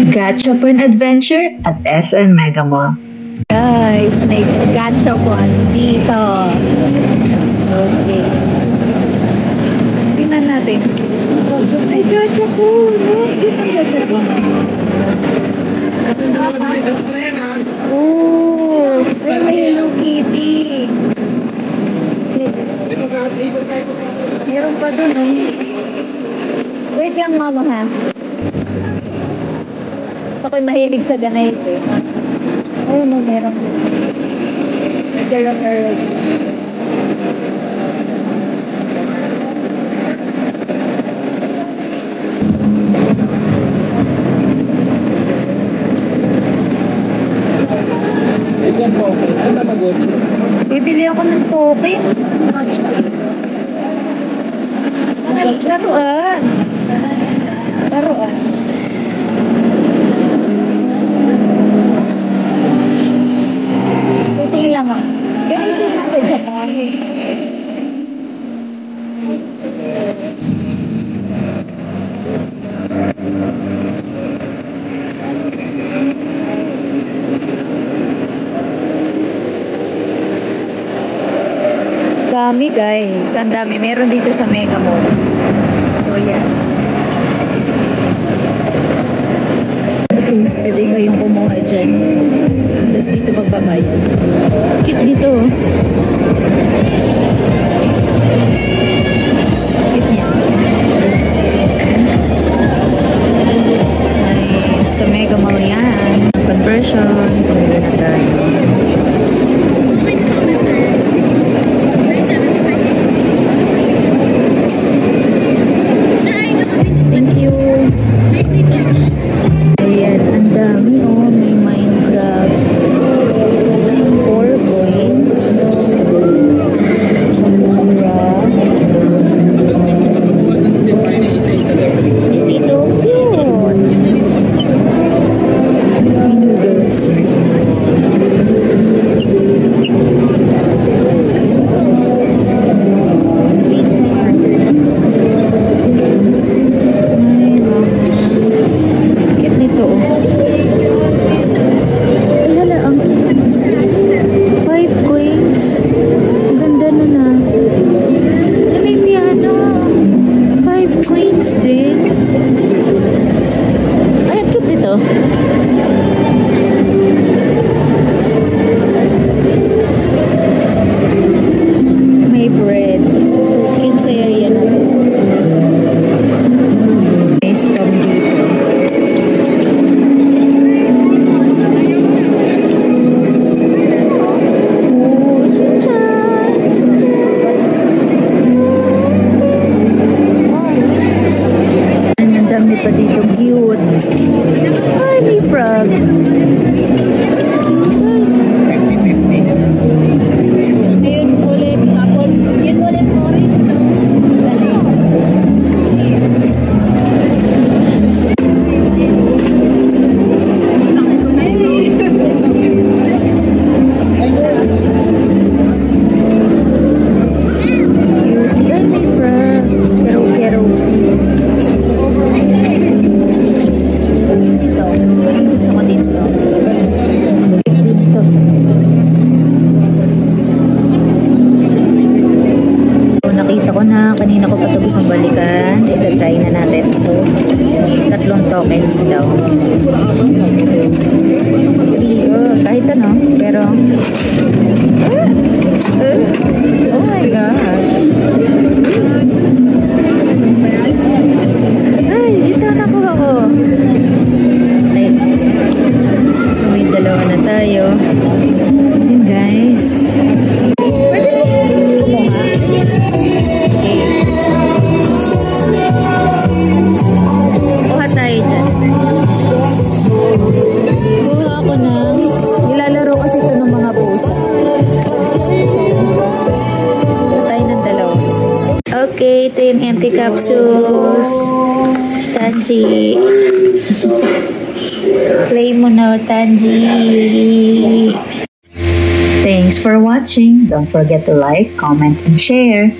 Gachapon Adventure at SM Mega Mall. Guys, may gachapon dito. Okay. Tingnan natin. May gachapon. Dito ang gachapon. Oh, may Hello Kitty. Meron pa dun, oh. Wait lang, mama, ha? Ako'y mahilig sa ganito, eh. Ayun, oh, meron. Meron. Bibili ako ng token. Laruan. Tutingin lang ako. Ganito na sa Japan. Dami guys. Ang dami. Meron dito sa Mega Mall. So yeah. So, pwede kayong kumuha dyan. Tapos dito magbabayad. Kit dito. Kit niya. Nice. Sa Mega Mall yan. Conversion. Pumili na tayo. Kanina ko pa ito gustong balikan. Ita-try na natin. So, 3 tokens daw. 3, kahit ano. Pero, oh my gosh. Ay, ito nakuha ko. Ay, so may 2 na tayo. Yun guys. Okay, ito yung empty capsules. Tanji. Play mo na, Tanji. Thanks for watching. Don't forget to like, comment, and share.